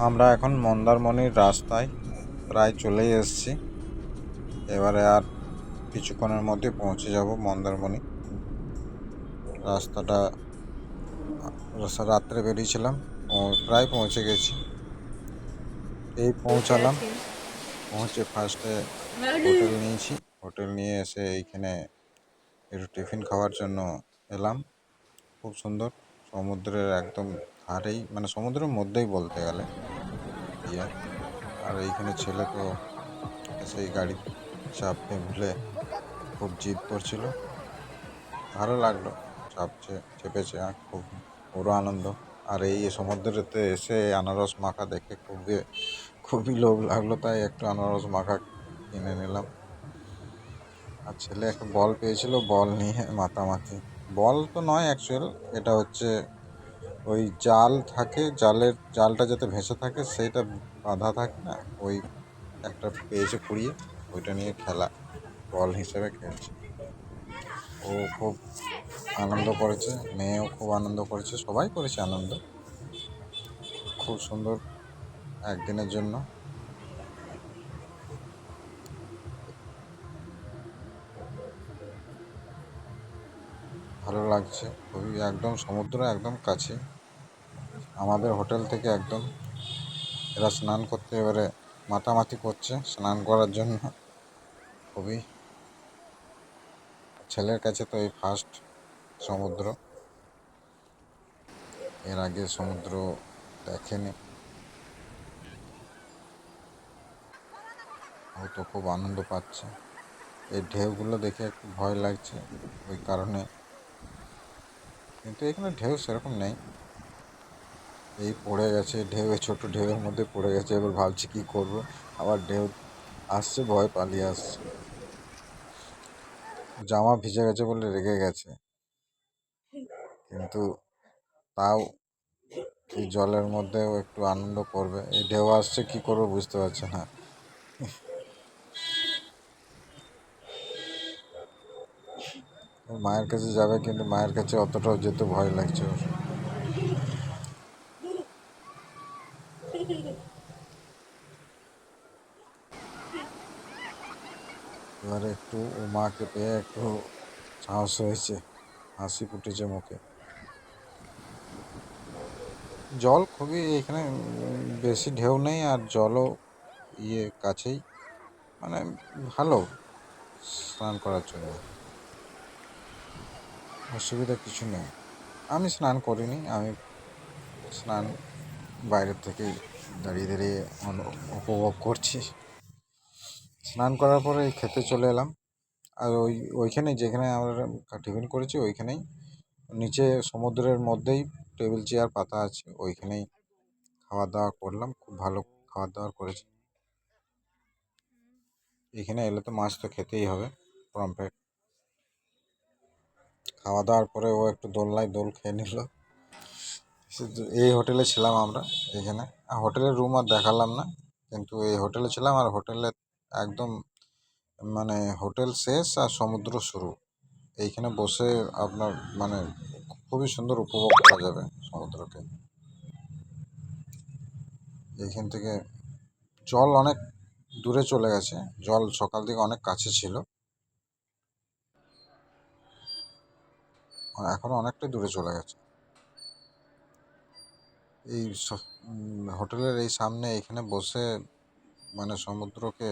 আমরা এখন মন্দারমণির রাস্তায় প্রায় চলেই এসেছি। এবারে আর কিছুক্ষণের মধ্যে পৌঁছে যাব মন্দারমণি। রাস্তাটা রাত্রে বেরিয়েছিলাম, প্রায় পৌঁছে গেছি। এই পৌঁছালাম। পৌঁছে ফার্স্টে হোটেল নিয়েছি। হোটেল নিয়ে এসে এইখানে একটু টিফিন খাওয়ার জন্য এলাম। খুব সুন্দর, সমুদ্রের একদম ধারেই, মানে সমুদ্রের মধ্যেই বলতে গেলে ইয়ে। আর এইখানে ছেলে তো সেই গাড়ি চাপবে ভুলে খুব জিদ করছিল। ভালো লাগলো, চেপেছে, খুব পুরো আনন্দ। আর এই সমুদ্রেতে এসে আনারস মাখা দেখে খুবই লোভ লাগলো, তাই একটু আনারস মাখা কিনে নিলাম। আর ছেলে একটা বল পেয়েছিল, বল নিয়ে মাতামাতি। বল তো নয় অ্যাকচুয়াল, এটা হচ্ছে ওই জাল থাকে, জালটা যাতে ভেসে থাকে সেইটা বাঁধা থাকে না, ওই একটা পেয়েছে কুড়িয়ে, ওইটা নিয়ে খেলা, বল হিসেবে খেলছে। ও খুব আনন্দ করেছে, মেয়েও খুব আনন্দ করেছে, সবাই করেছে আনন্দ। খুব সুন্দর একদিনের জন্য। ভালো লাগছে খুবই, একদম সমুদ্র একদম কাছে আমাদের হোটেল থেকে একদম। এরা স্নান করতে এবারে মাতামাতি করছে স্নান করার জন্য। খুবই, ছেলের কাছে তো এই ফার্স্ট সমুদ্র, এর আগে সমুদ্র দেখেনি। ও তো খুব আনন্দ পাচ্ছে। এই ঢেউগুলো দেখে একটু ভয় লাগছে ওই কারণে, কিন্তু এখানে ঢেউ সেরকম নেই। এই পড়ে গেছে ঢেউ, ছোট ঢেউয়ের মধ্যে পড়ে গেছে, এবার ভাবছি কি করব। আবার ঢেউ আসছে, ভয় পালিয়ে আসছে। জামা ভিজে গেছে বলে রেগে গেছে, কিন্তু তাও এই জলের মধ্যেও একটু আনন্দ করবে। এই ঢেউ আসছে, কি করবে বুঝতে পারছে না। ওর মায়ের কাছে যাবে, কিন্তু মায়ের কাছে অতটাও যেতে ভয় লাগছে ওর। এবারে একটু ও মাকে পেয়ে একটু সাহস হয়েছে, হাসি ফুটেছে মুখে। জল খুবই এখানে বেশি ঢেউ নেই, আর জলও কাছেই, মানে ভালো স্নান করার জন্য, অসুবিধা কিছু নেই। আমি স্নান করিনি, আমি স্নান বাইরের থেকেই দাঁড়িয়ে দাঁড়িয়ে উপভোগ করছি। স্নান করার পরে খেতে চলে এলাম। আর ওইখানে যেখানে আমরা টিফিন করেছি ওইখানেই, নিচে সমুদ্রের মধ্যেই টেবিল চেয়ার পাতা আছে, ওইখানেই খাওয়া দাওয়া করলাম। খুব ভালো খাওয়া দাওয়া করেছি। এখানে এলে তো মাছ তো খেতেই হবে, পমফ্রেট। খাওয়া দাওয়ার পরে ও একটু দোলনায় দোল খেয়ে নিল। এই হোটেলে ছিলাম আমরা এখানে। হোটেলের রুম আর দেখালাম না, কিন্তু এই হোটেলে ছিলাম। আর হোটেলে একদম, মানে হোটেল শেষ আর সমুদ্র শুরু। এইখানে বসে আপনার, মানে খুবই সুন্দর উপভোগ করা যাবে সমুদ্রকে। এইখান থেকে জল অনেক দূরে চলে গেছে, জল সকাল থেকে অনেক কাছে ছিল, এখন অনেকটাই দূরে চলে গেছে। এই হোটেলের এই সামনে এখানে বসে, মানে সমুদ্রকে